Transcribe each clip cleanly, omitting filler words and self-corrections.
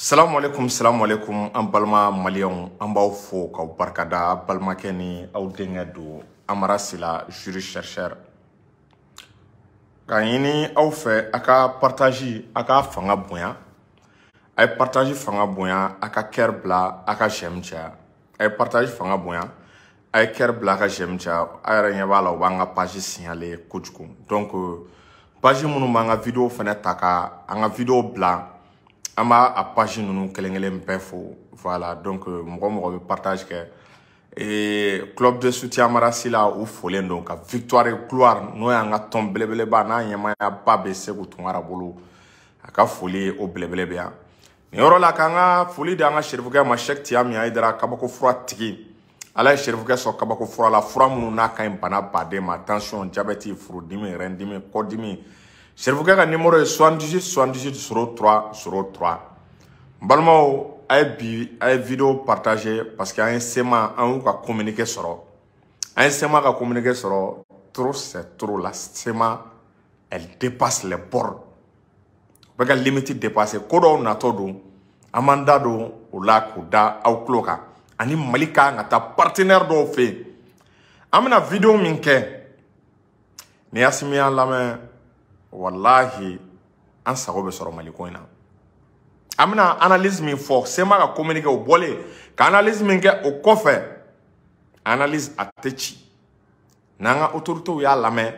Salam alaikum an balma maliyɛnw an b'aw fo k'aw barikada balimakɛ ni aw denkɛ don Amara Sila jury chercheur k'a ɲini aw fɛ a ka partage a ka fanga bonya a ye partage fanga bonya a ka cœur bila a ka j'aime caya a ye partage fanga bonya a ye cœur bila a ka j'aime caya a yɛrɛ ɲɛ b'a la u b'an ka page signaler kojugu donc page minnu b'an ka vidéo fɛnɛ ta ka an ka vidéo bila an b'a a page ninnu kelen-kelen bɛɛ fo voilà donc mɔgɔ bɛ partage kɛ club de soutien Amara Sila u folen don ka victoire et gloire n'o y'an ka tɔn belebeleba n'a ɲɛmaayaba bɛ Segu Tunkara bolo a ka foli o belebele bɛ yan nin yɔrɔ la k'an ka foli di an ka serifukɛ ma Cheick Tiyami Hayidara kabako fura tigi ala ye serifukɛ sɔn kabako fura la fura minnu n'a ka ɲi bana baden ma tension diabète furudimi rein dimi kɔdimi serifukɛ ka numéro ye 78 78 03 03 n balimaw a ye vidéo partager parce que an ye sema an y'u ka communiqué sɔrɔ an ye sema ka communiqué sɔrɔ trop c'est trop la sema elle dépasse les bords bɛ ka limite dépasser ko dɔw natɔ don an m'an da don o la k'o da aw tulo kan ani Mali ka ka taa partenaire dɔw fɛ yen an bɛna vidéo min kɛ ni Asimi y'an lamɛn wallahi an sago bɛ sɔrɔ Mali ko in na an bɛna analyse min fɔ sema ka communiqué o bɔlen ka analyse min kɛ o kɔfɛ analyse a tɛ ci n'an ka autorités y'a lamɛn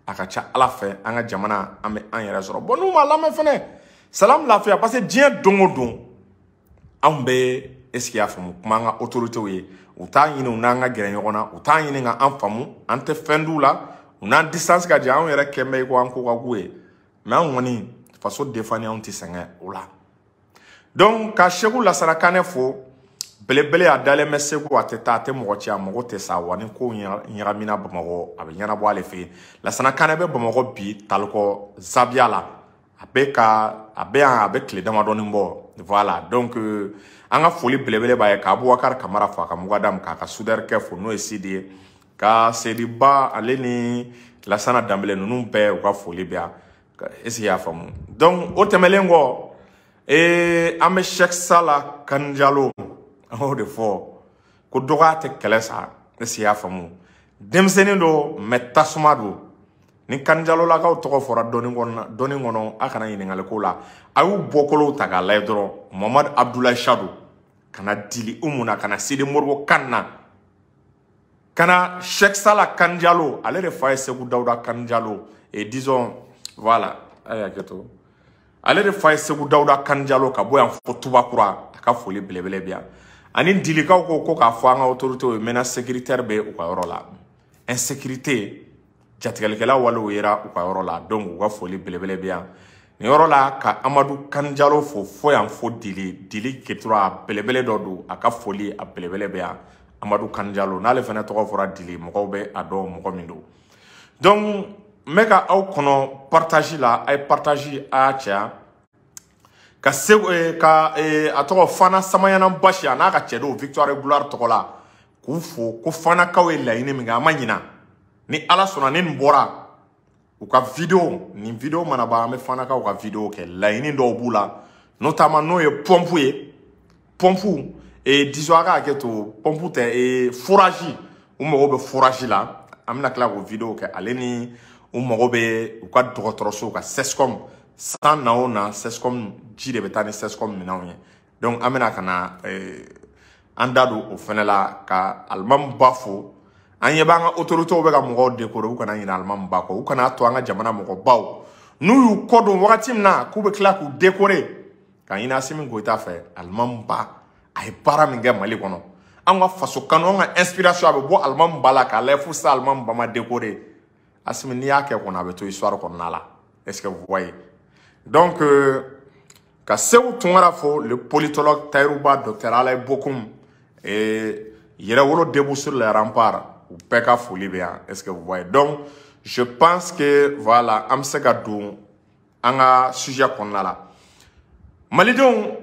a ka ca Ala fɛ an ka jamana an bɛ an yɛrɛ sɔrɔ bon n'u m'a lamɛn fɛnɛ salam lafiya parce que diɲɛ don o don anw bɛ est-ce que y'a faamu kuma an ka autorités ye u t'a ɲini u n'an ka gɛrɛ ɲɔgɔn na u t'a ɲini ka an faamu an tɛ fɛn d'u la u n'an distance ka jan anw yɛrɛ kɛn bɛ ko an ko ka go ye mais an kɔni faso defani anw tɛ sɛgɛn o la donc ka Seku Lasana Kanɛ fo belebele a dalen bɛ Segu a tɛ taa a tɛ mɔgɔ ci a mago tɛ sa wa ni ko ɲagamina Bamakɔ a bɛ ɲɛnabɔ ale fɛ yen Lasana Kanɛ bɛ Bamakɔ bi Talikɔ Zabiya la a bɛ yan a bɛ tile damadɔni bɔ voilà donc an ka foli belebele b'a ye ka Abubakar Kamara fo a ka Mugadamu k'a ka soudeur kɛ fo n'o ye Sidi ye ka Sediba ale ni Lasana Dambele ninnu bɛɛ u ka foli bɛ yan est-ce que y'a faamu donc o tɛmɛlen kɔ an bɛ Cheick Sala Kanijalo an y'o de fɔ ko dɔgɔya tɛ kɛlɛ sa est-ce que y'a faamu denmisɛnnin don mais tasuma don ni Kanijalo-lakaw tɔgɔ fɔra dɔnni kɔnɔ a kana ɲininkali ko la a y'u bɔkolow ta k'a lajɛ dɔrɔn Mamadu Abdoulaye Chadu kana Dili Umu na kana Sidi Modibo Kane na kana Cheick Sala Kanijalo ale de fa ye Segu Dawuda Kanijalo et disons voilà ale de fa ye Segu Dawuda Kanijalo ka bɔ yan fo Tubakura a ka foli belebele bɛ yan ani Dilikaw ko k'a fɔ an ka autorités ye maintenant sécuritaire bɛ u ka yɔrɔ la insécurité jatigɛlikɛla walew yera u ka yɔrɔ la donc u ka foli belebele bɛ yan nin yɔrɔ la ka Amadu Kanijalo fo yan fo Dili ketura belebele dɔ don a ka foli a belebele bɛ yan Amadu Kanijalo n'ale fana tɔgɔ fɔra Dili mɔgɔw bɛ a dɔn mɔgɔ min don donc n bɛ ka aw kɔnɔ partage la a ye partage a y'a caya ka a tɔgɔ Fana Samayana Basi a n'a ka cɛdenw victoire et gloire tɔgɔ la k'u fo ko Fanakaw ye laɲini min kɛ an ma ɲina ni Ala sɔnna ni nin bɔra u ka vidéo nin vidéo mana ban an bɛ Fanakaw ka vidéo kɛ laɲini dɔw b'u la notamment n'o ye pompe ye pompe disons a ka hakɛ to pompe tɛ fourrage u mago bɛ fourrage la an bɛna tila k'o vidéo kɛ ale ni u mago bɛ u ka dɔgɔtɔrɔso ka Sescom san na o na Sescom ji de bɛ taa ni Sescom minɛnw ye donc an bɛna ka na an da don o fɛnɛ la ka Alimami Ba fo an ɲɛ b'an ka autorités bɛ ka mɔgɔw décorer u kana ɲinɛ Alimami Ba kɔ u kana to an ka jamana mɔgɔbaw n'u y'u kɔ don wagati min na k'u bɛ tila k'u décorer ka ɲini Asimi Goyita fɛ Alimami Ba a ye baara min kɛ Mali kɔnɔ an ka faso kanu an ka inspiration a bɛ bɔ Alimami Ba la k'a lajɛ fo sisan Alimami Ba ma décorer Asimi n'i y'a kɛ kɔnɔ a bɛ to histoire kɔnɔna la est-ce que vous voyez donc ka Segu Tunkara fo le politologue Tayiruba docteur Alaye Bokoum Yɛrɛwolo debout sur les remparts u bɛɛ ka foli bɛ yan est-ce que vous voyez donc je pense que voilà an bɛ se ka don an ka sujet kɔnɔna la malidenw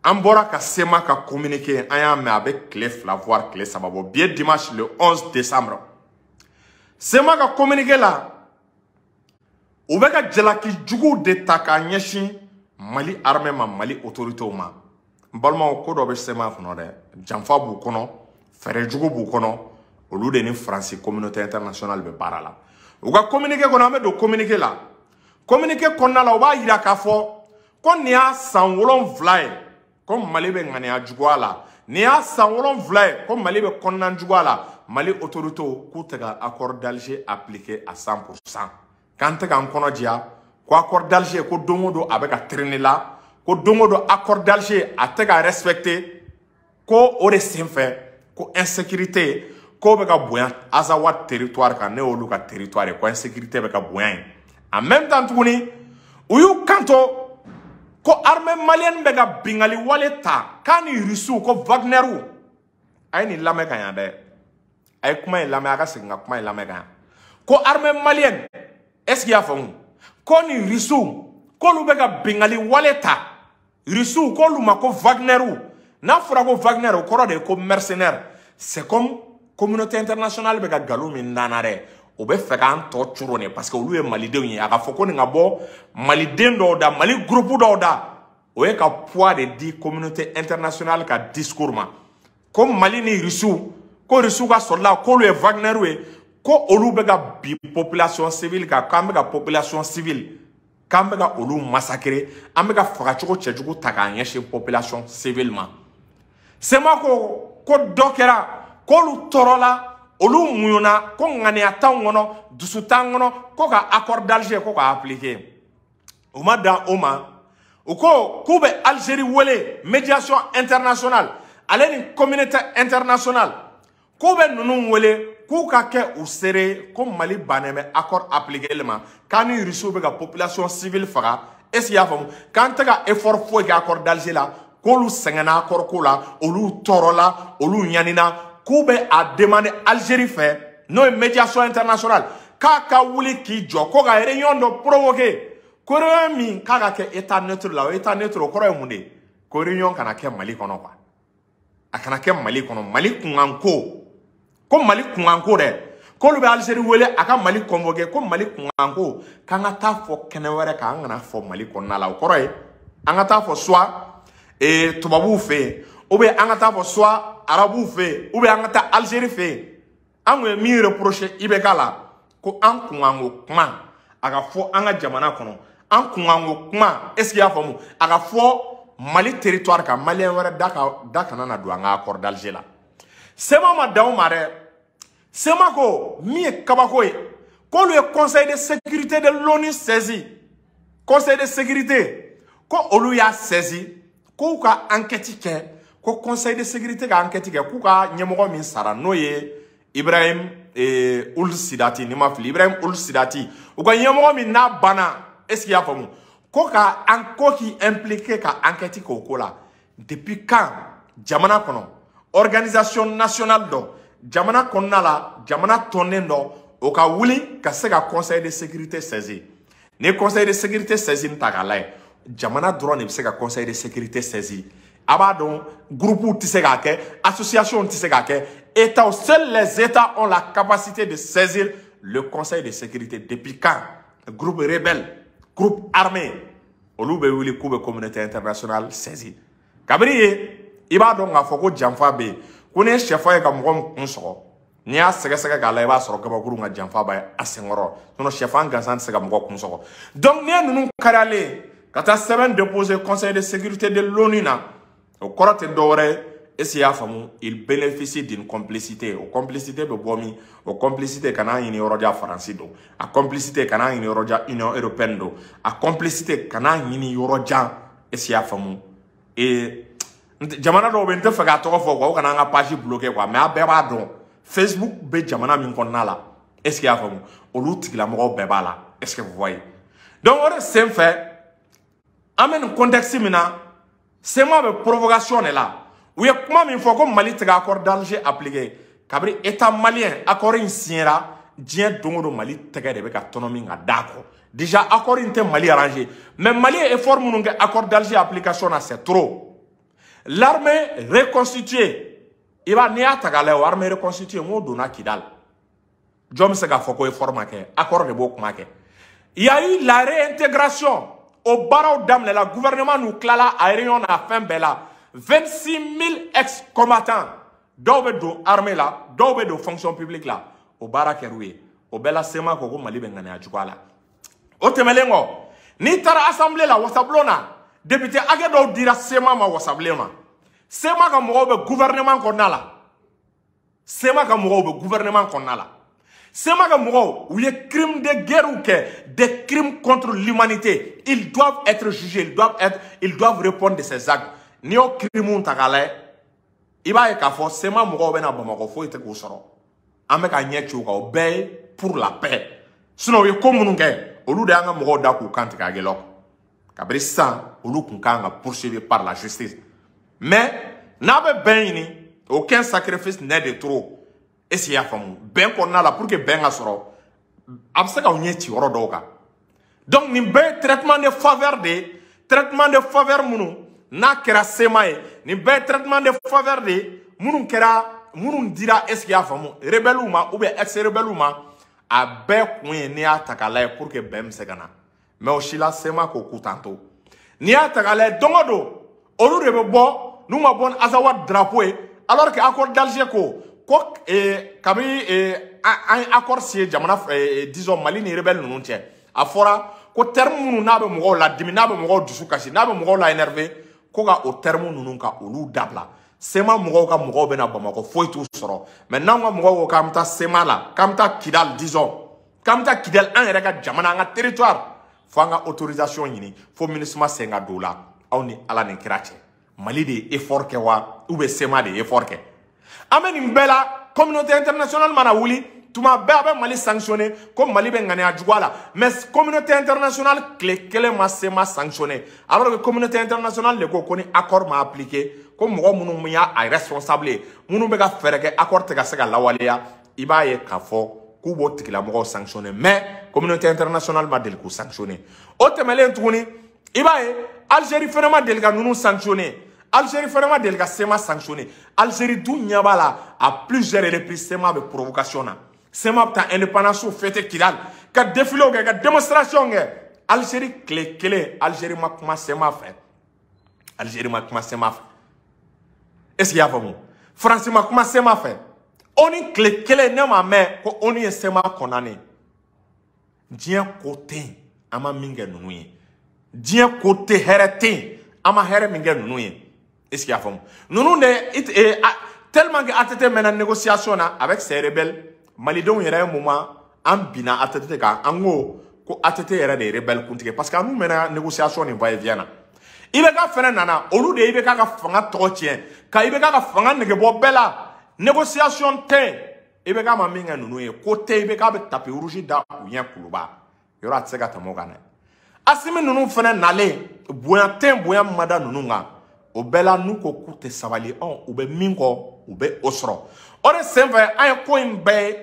an bɔra ka sema ka communiqué an y'a mɛn a bɛ tile 2 voire tile 3 bɔ bi ye dimanche le 11 décembre sema ka communiqué la u bɛ ka jalaki juguw de ta k'a ɲɛsin Mali armée ma Mali autorité ma balma ko do be sema kono de janfa bu kono fere jugo bu kono olu de ni France communauté internationale be barala o ga communiquer kono ame do communiquer la communiquer konna la o ba yira ka fo kon ni a san wolon vlae kom Mali be ngani a jugo ala ni a san wolon vlae kom Mali be konna jugo ala Mali autorité ku tega accord d'Alger appliqué à 100%. Quand tu as un konodia, ko accord d'Alger ko dongodo avec a traîner là, ko dongodo accord d'Alger a tega respecté, ko ore senfe, ko insécurité, ko beka boyan azawat territoire ka ne olu ka territoire ko insécurité beka boyan. En même temps tuni, uyu kanto ko armée malienne beka bingali waleta, kani rusu ko Wagneru. Ay ni lame kanyande. Ay kuma lame aga singa kuma lame kan. Ko armée malienne est-ce qu'il y a fait ko ni risu ko lu beka bingali waleta risu ko lu mako Wagneru na fura ko Wagneru ko de ko mercenaire c'est comme communauté internationale beka galou min nanare o be fe kan to churone parce que lu e maliden yi aga foko ni ngabo maliden do da mali groupe do da o e ka poids de di communauté internationale ka discours ma comme Mali ni risu ko risu ka sola ko lu e Wagneru e ko olu bega bi population civile ka kambega population civile kambega olu massacrer ambega faga chogo chejugo taka nyeshe population civile ma sema ko dokera ko lu torola olu muyuna ko ngani atangono dusutangono ko ka accord d'Alger ko ka appliquer uma da uma uko kube Algérie wele médiation internationale aleni communauté internationale kube nunu wele Kouka ke ou sere comme Mali baneme accord appliqué le ma quand il reçoit la population civile fera est-ce qu'il y a quand tu as effort fou accord d'Alger là kolu sengana accord kola olu torola olu nyanina koube a demandé Algérie fait non médiation internationale kaka wuli ki jo ko ga réunion do provoquer ko mi kaka ke état neutre là état neutre ko ro munde ko réunion kana ke Mali kono quoi akana ke Mali kono Mali kunganko comme Mali kunganko de ko lu be Algérie wele aka Mali convoquer comme Mali kunganko kanga ta fo kenewere ka ngana fo Mali konna la ko roy anga ta fo soit tubabu fe ou be anga ta fo soit arabu fe ou be anga ta Algérie fe amwe mi reprocher ibekala ko an kungango kuma aga fo anga jamana kono an kungango kuma est-ce qu'il y a fo mu aga fo Mali territoire ka malien were daka na do anga accord d'Alger la sema ma daw mare sema ko mi kabako e ko le conseil de sécurité de l'ONU saisi conseil de sécurité ko olu ya saisi ko ka enquête ke ko conseil de sécurité ka enquête ke ko ka nyemogo min sara noye Ibrahim Ould Sidati ni ma fili Ibrahim Ould Sidati o ka nyemogo min na bana est-ce qu'il y a famu ko ka anko ki impliqué ka enquête ko ko la depuis quand jamana kono organisation nationale do jamana konnala jamana tonendo o ka wuli ka se ka conseil de sécurité saisi ni conseil de sécurité saisi ntakalay jamana drone se ka conseil de sécurité saisi abadon groupe tise ka ke association tise ka ke état seuls les états ont la capacité de saisir le conseil de sécurité depuis quand groupe rebelle groupe armé olu be wuli ku be communauté internationale saisi kabriye iba don nga foko janfa be kone chefa ka mo kunso ni a sega sega ga la iba soro ka bakuru nga janfa ba asengoro no chefa ngansan sega mo kunso donc ne nunu karale kata semaine déposé conseil de sécurité de l'ONU na o korote dore esia famu il bénéficie d'une complicité o complicité be bomi o complicité kana yini eurodia France do a complicité kana yini eurodia Union européenne do a complicité kana yini eurodia esia famu et jamana do be ntefa ga to fo ko kana nga page bloqué quoi mais abeba don Facebook be jamana min konna la est-ce qu'il y a famu olu tigila mo be bala est-ce que vous voyez donc on est fait amen contexte mina c'est moi be provocation là oui comment min faut comme Mali tega accord d'Alger appliqué kabri état malien accord insiera dien dongo Mali tega de be ka autonomie nga dako déjà accord inte Mali arrangé mais Mali est fort mununge accord d'Alger application là c'est trop. L'armée reconstituée, il va n'y avoir l'armée reconstituée, on donne Kidal. Jom se ga foko e forma ke, accord de beaucoup make. Il y a eu la réintégration au barreau d'âme, le gouvernement nous clala à réunion à fin bella. 26 000 ex-combattants. D'où do armée là, d'où do fonction publique là. Au barra keroué. Au bella sema koko mali bengane a djouala. Au temelengo. Ni tara assemblée là, wasablona. Député agedo dira sema ma wasablema. Sema ka mwobe gouvernement konala. Sema ka mwobe gouvernement konala. Sema ka mwobe où les crimes de guerre ou que des crimes contre l'humanité, ils doivent être jugés, ils doivent répondre de ces actes. Ni o crime takale, iba e kafo sema mwobe na bamako fo ite kusoro. Ame ka nyechu ka obey pour la paix. Sinon ye komununge, olu de anga mwobe da ku kanti ka gelok. Kabri sa, olu kunkanga poursuivi par la justice. Mais, n'abe ben aucun sacrifice n'est de trop. Et si y a femme, ben qu'on a là pour que ben a soro, absaka onyeti orodoka. Donc, ni ben traitement de faveur munu, na kera semaye, ni ben traitement de faveur de, munu dira est-ce qu'il y a femme, rebeluma ou bien ex-rebeluma, a ben kouye ni a takale pour que ben segana. Mais au chila sema ko kutanto. Ni a takale dongodo, olu rebe bo, nous ma bonne azawad drapeau alors que accord d'Alger ko kami un accord si jamana disons Mali ni rebelle nous tient a fora ko terme nous na be mo la dimina be mo dusu kashi na be mo la énervé ko ga au terme nous ka olu dabla sema mo ka mo be na bamako foi tout soro maintenant mo ka kamta sema la kamta kidal disons kamta kidal un rega jamana nga territoire fanga autorisation yini fo ministre senga dola awni ala ni kirache Mali de effort ke wa ou be sema de effort ke ameni mbela communauté internationale mana wuli tuma bebe Mali sanctionné comme Mali be ngane adjouala mais communauté internationale kele ma sema sanctionné alors que communauté internationale le ko koni accord ma appliqué comme mo munu miya ay responsable munu be ga fere ke accord te ga sega lawaleya ibaye ka fo ku bo tikila mo sanctionné mais communauté internationale ma del ko sanctionné o temelen tuni ibaye Algérie vraiment delga nous sanctionné. Algérie vraiment delga sema sanctionné. Algérie d'où nyabala à plusieurs reprises sema de provocation na. Sema ta indépendance fête kidal. Ka défilé ka démonstration Algérie clé Algérie ma kuma sema fait. Algérie ma kuma sema fait. Est-ce qu'il y a vraiment France ma kuma sema fait. On est clé ne ma mère ko on est sema condamné. Dien côté ama minga nunui. Dien côté herete ama here minga nunui. Est-ce qu'il y a femme nous tellement que atete mena négociation avec ces rebelles malidon yera un moment en bina atete ka ango ko atete yera des rebelles kuntige parce que nous mena négociation ni va et vient il be ka fena nana olu de ibe ka fanga trotien ka ibe ka fanga nege bo bela négociation te ibe ka ma minga nunui côté ibe ka be taper rouge da ou yen kuluba yora tsega tamogana asimi nunu fena nale boyan mada nunu nga o bela nous ko coûte savali on ou be mingo ou be osro ore semve un coin be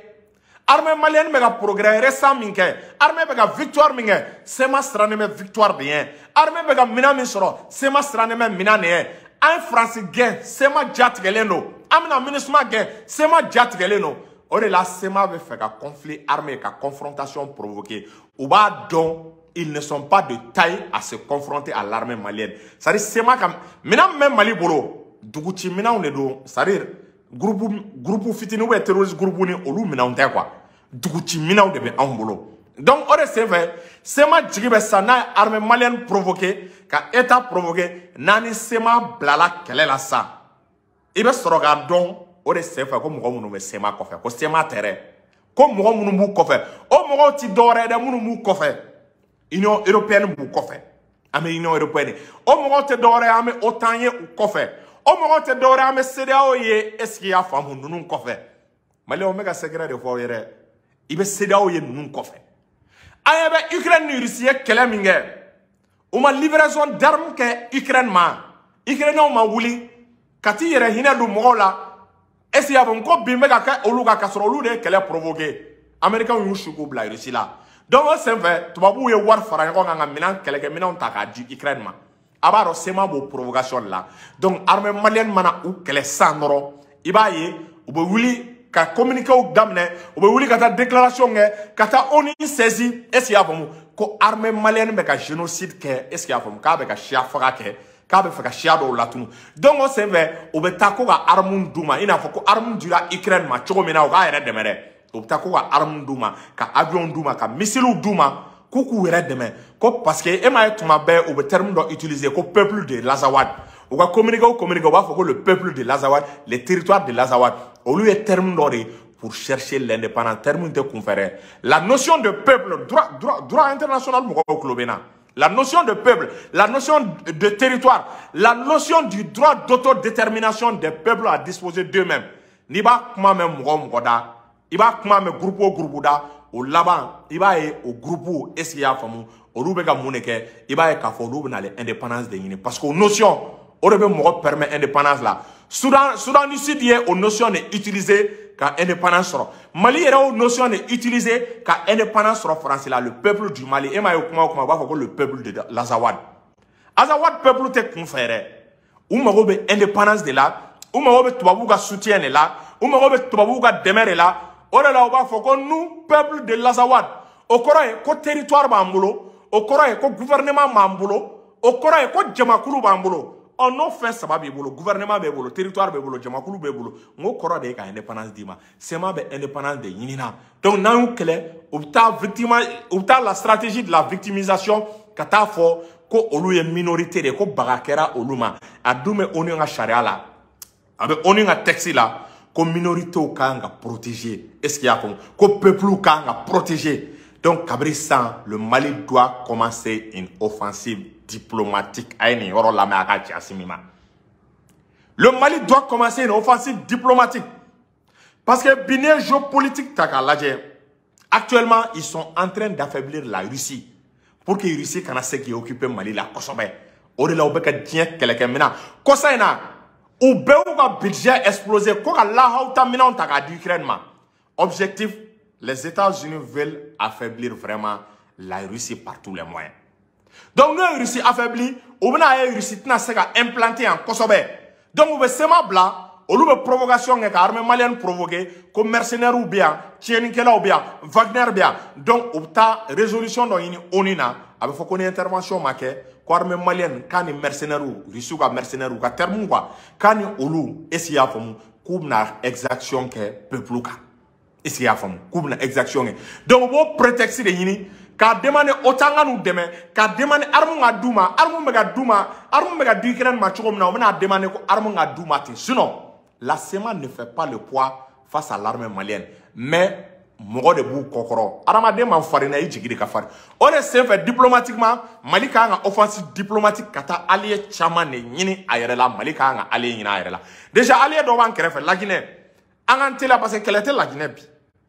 armée malienne mega progrès récent minke armée mega victoire minke c'est ma strane me victoire bien armée mega mina misro c'est ma strane me mina ne un français gain c'est ma jat geleno amina ministre gain c'est ma jat geleno ore la sema veut faire un conflit armé ka confrontation provoquée ou ba don ils ne sont pas de taille à se confronter à l'armée malienne. C'est-à-dire, c'est ma comme... Maintenant, même Mali Bolo, Dougouti, maintenant, on est do... C'est-à-dire, groupe fitini ou terroriste groupe, on est maintenant, on est quoi. Dougouti, maintenant, on est en bolo. Donc, on est vrai, c'est ma djigbe sana, armée malienne provoquée, car état provoqué, nani sema blala, quelle est la ça. Il va se regarder, on est vrai, comme on nous met sema kofe, comme sema terre, comme on nous mou kofe, oh, mon petit doré, de mou kofe. Union européenne bou kofe. Ame Union européenne. O mo te dore ame otanye ou kofe. O mo te dore ame CEDEAO ye eski ya famu nunun kofe. Mali omega secret de fo yere. Ibe CEDEAO ye nunun kofe. Ayebe Ukraine ni Russie kele minge. Uma livraison d'armes ke Ukraine ma. Ukraine ma wuli kati yere hina du mola. Esi ya bon ko bimbe ka oluga kasoro olu de kele provoquer. Américain yu shugo bla Russie la. Donc, c'est vrai, tu vas voir war farango nga minan keleke minan taka di Ukraine ma. Abaro sema bo provocation là. Donc armée malienne mana ou kele sandro. Iba ye ou be wuli ka communiqué au damne o be wuli ka ta déclaration nge ka ta ONU saisi est-ce qu'il y a famu ko armée malienne be ka génocide ke est-ce qu'il y a famu ka be ka chia faga ke ka be ka chia do latunu donc o senve o be ta ko ka arme duma ina fo ko arme dira Ukraine ma chogo mina o ka yere demere o be ta ko ka arme duma ka avion duma ka missile duma kuku yere deme ko parce que e ma tuma be o be terme do utiliser ko peuple de l'Azawad o ka communiquer o ba fo ko le peuple de l'Azawad les territoires de l'Azawad au lieu de terme d'oré pour chercher l'indépendance, terme de conférer. La notion de peuple, droit international, la notion de peuple, la notion de territoire, la notion du droit d'autodétermination des peuples à disposer d'eux-mêmes. Niba kuma me mgoda, iba kuma me groupe au laban, iba au groupe esia famu, au rubega muneke, iba ka fo rubna l'indépendance de Guinée parce que notion au rebe permet indépendance là. Soudan du Sud est aux notions d'utiliser quand indépendance sera. Mali est aux notions d'utiliser quand indépendance sera français là. Le peuple du Mali, et le peuple de l'Azawad. Azawad peuple te conféré. Ou marobe indépendance de là, ou marobe tubabuga soutien là, ou marobe tubabuga demeure là. On est là où faut que nous peuple de l'Azawad. Au Coran, ko territoire bambulo, au Coran, ko gouvernement bambulo, au Coran, ko jamakulu bambulo. On a fait ça, le gouvernement, le territoire, le Jamakulu, le Kora de indépendance d'Ima. C'est ma indépendance de Yinina. Donc, nous avons la stratégie de la victimisation, kata fo ko olu ye minorité de ko bagakera oluma. Adume onu nga charia la. Abe onu nga texte la. Ko minorité ou ka nga protéger. Est-ce qu'il y a comme ko peuple ou ka nga protéger. Donc, Kabristan, le Mali doit commencer une offensive diplomatique. Le Mali doit commencer une offensive diplomatique. Parce que bien géopolitique, actuellement, ils sont en train d'affaiblir la Russie. Pour que la Russie puisse occuper le Mali, la Kosovo. Au-delà, on peut dire que quelqu'un maintenant. Kosaina, ou bien le budget explosé, quoi la hauta maintenant d'Ukraine. Objectif, les États-Unis veulent affaiblir vraiment la Russie par tous les moyens. Donc, nous, la Russie affaiblie, on a la Russie qui a implanté en Kosovo. Donc, on veut seulement blanc, on veut provocation que l'armée malienne provoquée, comme mercenaires ou bien, Tchenikela ou bien, Wagner bien. Donc, on a résolution dans une ONINA, avec faut qu'on ait intervention marquée, l'armée malienne, quand les mercenaires ou, Russie ou mercenaires ou, terme quoi, quand les Oulu, essayent de faire, comme exaction que peuple ou essayez à faire, comme exaction. Donc, on prétexte de yini, ka demande autant à nous demain, ka demande arme à Douma, arme à Ukraine, on a demandé arme à Douma. Sinon, la semaine ne fait pas le poids face à l'armée malienne. Mais, Moro de Bou Kokoro, Aramade man farina yi jigiri ka fari. On est fait diplomatiquement, Mali ka nga offensive diplomatique kata allié chama ne yini ayerela, Mali ka nga allié yina ayerela. Déjà allié dovan kerefe la Guinée. Angantila parce qu'elle était la Guinée.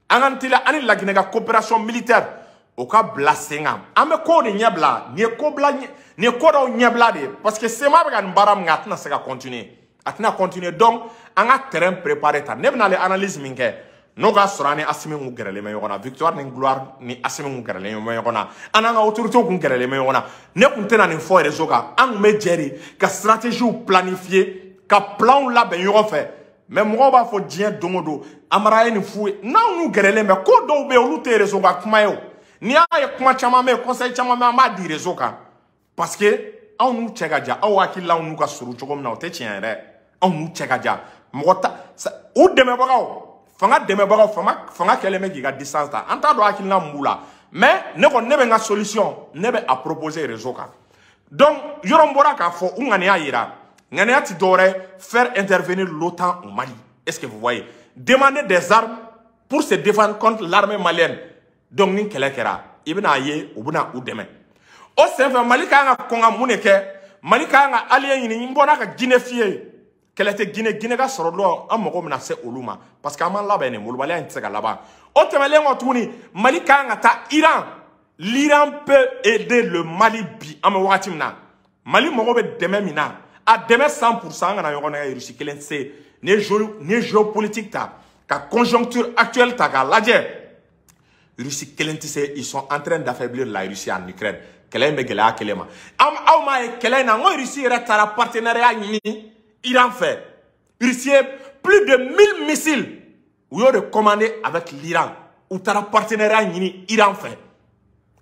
Angantila ani la Guinée ka coopération militaire. Oka blasenga. Ame ko de nyabla, ni ko bla ni ko do nyabla de parce que c'est ma ba baram ngatna se ka continuer. Atna continuer donc anga terrain préparé ta. Nebna les analyses minke. Noga sorane asime ngugerele me yona victoire ni gloire ni asime ngugerele me yona ananga autorité ngugerele me yona ne kuntena ni fo rezoka an me jeri ka stratégie ou planifier ka plan la ben yo fait mais mo ba fo dien domodo amara ni fou na ngugerele me ko do be olu te rezoka kuma yo ni ay kuma chama me conseil chama me ma di rezoka parce que an nu chega ja aw akilla nu ka suru chogom na o te chien re an nu chega ja mo ta o de me bagaw fanga deme baga fanga kele me giga distance ta anta do akina mula mais ne ko ne be nga solution ne be à proposer réseau ka donc yorombora ka fo ngane ayira ngane ati dore faire intervenir l'OTAN au Mali. Est-ce que vous voyez demander des armes pour se défendre contre l'armée malienne. Donc ni kele kera ibna ye ubuna u deme o sefa Mali ka nga konga muneke Mali ka nga allié ni mbona ka Guinée fié. Quelle était Guinée ka sorolo amoko menacé oluma parce que aman là-bas ne molbali anteka là-bas o temelen otuni Mali ka ngata Iran l'Iran peut aider le Mali bi am watimna Mali mo be deme mina a deme 100% ngana yoko na Russie kelen c'est ne géopolitique ta ka conjoncture actuelle ta ka ladje Russie kelen tissé ils sont en train d'affaiblir la Russie en Ukraine kelen be gela kelema am awma e kelen na ngo Russie reta la partenariat ni Iran fait. Russie plus de 1000 missiles Ou de commander avec l'Iran. Ou tu as un partenariat ni Iran fait.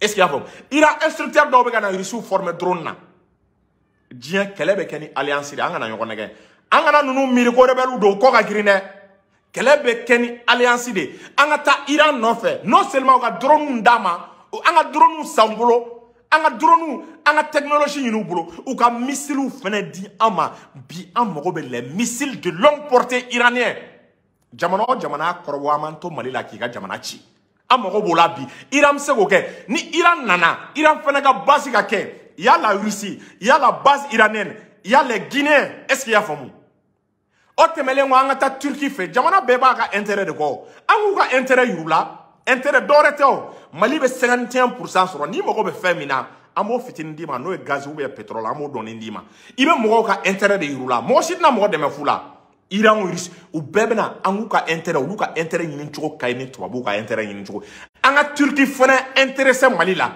Est-ce qu'il y a un Iran instructeur d'Obegana Russie forme drone na. Dien kelebe keni alliance de angana yoko nege. Angana nunu miriko rebelu do koka grine. Kelebe keni alliance de. Angata Iran non fait. Non seulement ka drone ndama, anga drone sambolo. Anga drone, anga technologie yinu bolo, ou ka missile fene di ama bi amogobe les missiles de longue portée iraniens. Jamana korwa manto malila ki ka jamana chi. Amogobo la bi Iran se ke ni Iran nana, Iran fene ka base ka ke, il y a la Russie, il y a la base iranienne, il y a les Guinéens. Est-ce qu'il y a famu? Otemele anga ta Turquie fait, jamana beba ka intérêt de ko. Angu ka intérêt yurula. Intérêt d'Oreteo, Mali be 51% sur ni mogo be femina, amo fitin dima, no e gaz ou be pétrole, amo donné dima. Ibe mogo ka intérêt de yurula, mo sit na mogo de me fula. Iran ou bebena, angu ka intérêt, ou ka intérêt yin choko kaini tubabu ka intérêt yin choko. Anga Turquie fene intéressé Mali la.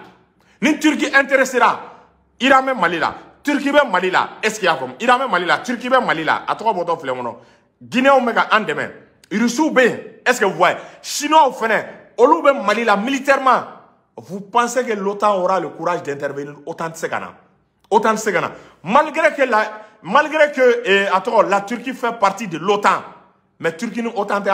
Ni Turquie intéressera, Iran me Mali la. Turquie be Mali la, est-ce qu'il y a comme Iran me Mali la, Turquie be Mali la, à trois boutons flémono. Guinée ou mega en demain. Russie be, est-ce que vous voyez? Chinois ou fene. Oloube Mali là militairement, vous pensez que l'OTAN aura le courage d'intervenir autant de Ségana? Autant de Ségana. Malgré que la Turquie fait partie de l'OTAN, mais Turquie nous autant de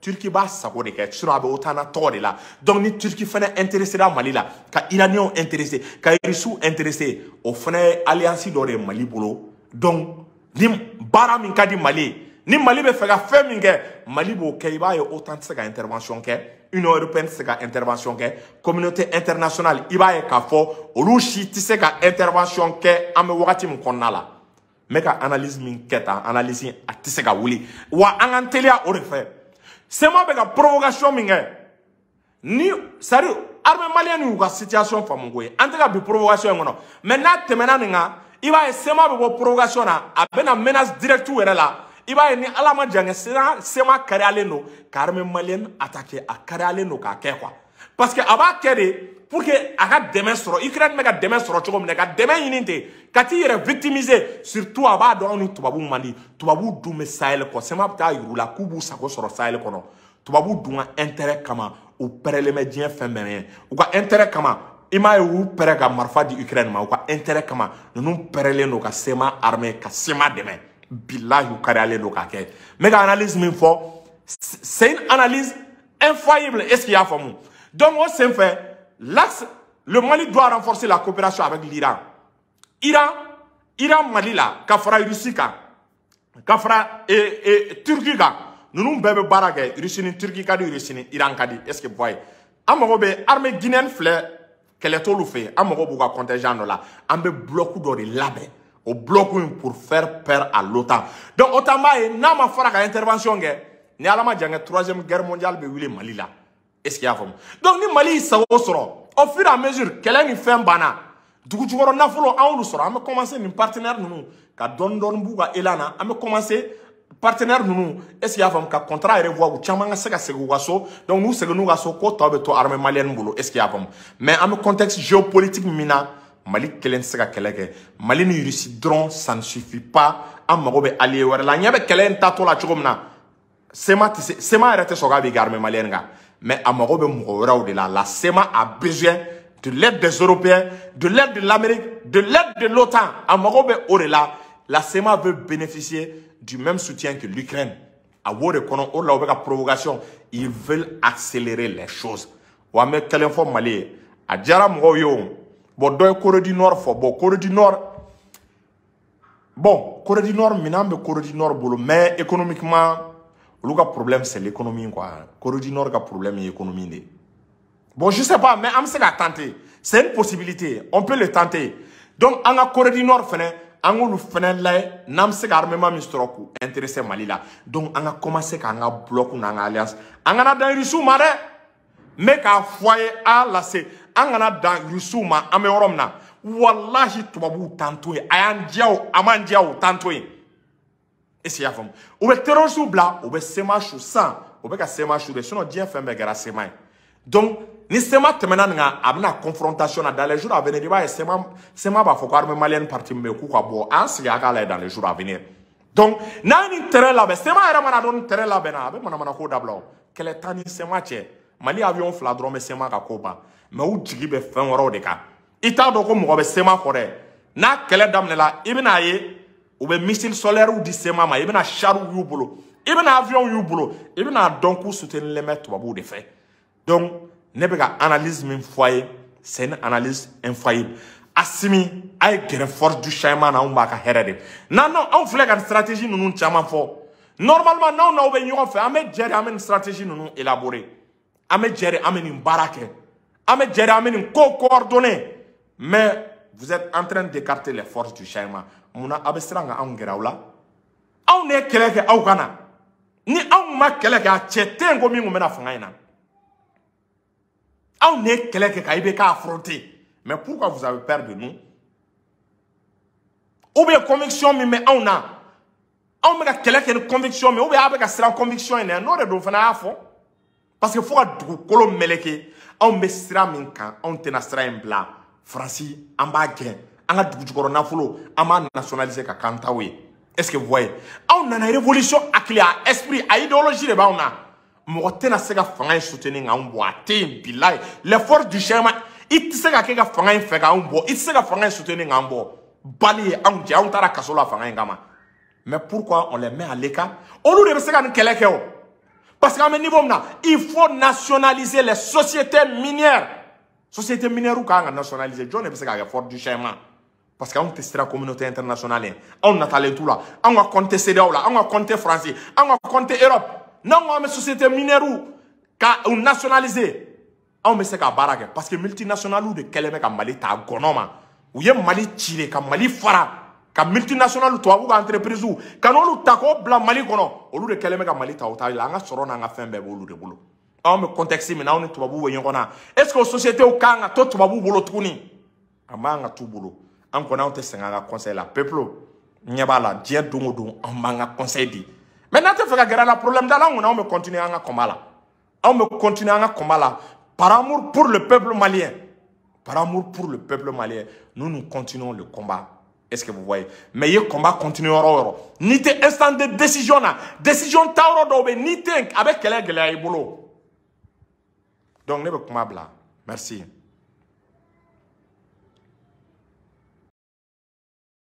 Turquie va s'accorder que tu n'as autant de tort là. Donc ni Turquie fait intéressé dans Mali là, quand Iraniens intéressé, quand Russes intéressé, au fait alliance d'or Mali bolo. Donc ni Baram Kadi Mali. Ni Mali be fega feminge Mali bo kaiba yo autant de sega intervention ke Union européenne sega intervention ke communauté internationale iba ye ka fo olushi ti sega intervention ke ame wakati mu konnala meka analyse min keta analyse ati sega wuli wa angantelia o refe sema be ka provocation minge ni sari armée malienne ou ka situation famungoye anteka bi provocation ngono mais na temena ninga iba ye sema be bo provocation na abena menace directe wera la iba ni alama jange sema kare aleno karme malien attaquer a kare aleno ka ke quoi parce que aba kere pour que aga demain soro Ukraine mega demain soro choko mega demain yininte kati yere victimiser surtout aba do onu tubabu mandi tubabu du me Sahel ko sema ta yurula kubu sako soro Sahel kono tubabu du intérêt kama ou perele medien fembe ou ka intérêt kama ima ou perega marfa di Ukraine ma ou ka intérêt kama nous perele no ka sema armée ka sema demain billahi ou karale no kake. Mais l'analyse min fort, c'est une analyse infaillible. Est-ce qu'il y a fait? Donc, on s'est fait, l'axe, le Mali doit renforcer la coopération avec l'Iran. Iran Mali là, Kafra Russie, Kafra Turquie, nous nous bébé baragay, Russie, Turquie, Russie, Iran, est-ce que vous voyez? Amogobe, armée guinéenne fleur, qu'elle est tout fait, Amogobe, contingent là, Ambe bloc d'or labé. Au bloc pour faire peur à l'OTAN. Donc, OTAN est n'a ma fara ka intervention ni alama janga 3e guerre mondiale be wili Mali là. Est-ce qu'il y a femme? Donc ni Mali ça soro. Au fur et à mesure qu'elle a une fin bana. Dugu jugoro na folo awlu soro. Am commencer ni partenaire nous ka don buga elana. Am commencer partenaire nous. Est-ce qu'il y a femme ka contrat revoir ou chamanga sega segu waso. Donc nous segu nous waso ko tobe to armée malienne bolo. Est-ce qu'il y a femme? Mais am contexte géopolitique mina Mali kelen sega keleke Mali ni Russie drone ça ne suffit pas à magobe allié wala la nyabe kelen tato la chogomna sema arrêté soga bi garme malienga mais à magobe mugora de la sema a besoin de l'aide des Européens, de l'aide de l'Amérique, de l'aide de l'OTAN. À magobe orela la sema veut bénéficier du même soutien que l'Ukraine. À wore kono orla obeka provocation, ils veulent accélérer les choses. Wa me kelen fo Mali a jara mo yo. Bon, dans Corée du Nord, Corée du Nord, minambe Corée du Nord, mais économiquement, le problème c'est l'économie, quoi. Corée du Nord, le problème est l'économie. Bon, je sais pas, mais on sait tenter. C'est une possibilité, on peut le tenter. Donc, en Corée du Nord, on a fait un armement mistroku intéressé Mali là. Donc, on a commencé à un bloc, une alliance. On a dans Russie, mais qu'à foyer à la C. Angana dans Rusuma ameoromna wallahi tubabu tantoy ayan diaw aman diaw tantoy esi ya fam ou be terrorisme bla ou be sema chou sans ou be ka sema chou de sinon dien fembe gara sema donc ni sema temena nga abna confrontation dans les jours à venir ba sema ba foko armée malienne parti me ku kwa bo ansi ya kala dans les jours à venir Donc, n'a ni terrain là, c'est ma era mana don terrain là bena, be mana ko dablo. Quel est tani c'est ma tche. Mali avion fla drome c'est ma ka koba. Mais ou jigi be fen woro de ka. Ita do ko mo be c'est ma kore. Na kele damne la, ibina ye ou be missile solaire ou di c'est ma ma, ibina char yu bolo. Ibina avion yu bolo. Ibina donc ou soutenir les mettre babou de fait. Donc, ne be ka analyse min foyer, c'est une analyse infaillible. Assimi ay gere force du changement na umba ka herede non on fait une stratégie nous chama fo normalement non on be ñoo fait amé jere amé une stratégie nous élaborer amé jere amé une barake amé jere amé une coordonner mais vous êtes en train d'écarter les forces du changement muna abestranga on gerawla on est keleke aw kana ni on ma keleke a chetengo mi ngomena fangaina on est keleke ka ibe ka affronter. Mais pourquoi vous avez peur de nous? Ou bien conviction, mais on a. On a une conviction, mais ou bien avec une conviction, il y a un fana fond. Parce que faut que kolom meleke, on met sira minka, on tena sira en blanc. Francis, en bas gain, on a du corona folo, on a nationalisé ka kantawe. Est-ce que vous voyez? On a une révolution à esprit, à idéologie de ba on a. Mo tena sega fanga soutenir on boite bilay. Les forces du schéma. Il se ka kega fanga in fega un bo, il se ka fanga soutenir ngambo. Bali on tara kasola fanga ngama. Mais pourquoi on les met à l'écart? On nous de se ka keleke o. Parce qu'à ce niveau là, il faut nationaliser les sociétés minières. Sociétés minières ou quand nationaliser, John ne peut pas fort du schéma. Parce qu'on testera la communauté internationale. On a talé tout là. On a compté CEDEAO là, on a compté France, on a compté Europe. Non, on a une société minière ou nationaliser. On me sait qu'à barage parce que multinational ou de quel mec à Mali ta gonoma ou y'a Mali tiré comme Mali fara comme multinational ou toi ou entreprise ou quand on lu tako blanc Mali gono au lieu de quel mec à Mali ta ou ta il a un soron en affaire bébé ou le boulot on me contexte maintenant on est toi ou voyons gona est-ce que la société au kanga toi toi ou boulot tourni amanga tout boulot on connaît on te senganga conseil la peuple nyabala dia dongo don amanga conseil dit maintenant tu fais que la problème dans là on me continuer à combat là on me continuer à combat là. Par amour pour le peuple malien, nous continuons le combat. Est-ce que vous voyez? Mais le combat continuera. Ni te instant de décision, décision tauro dobe, ni te avec quel est le boulot. Donc, ne be combat bla. Merci.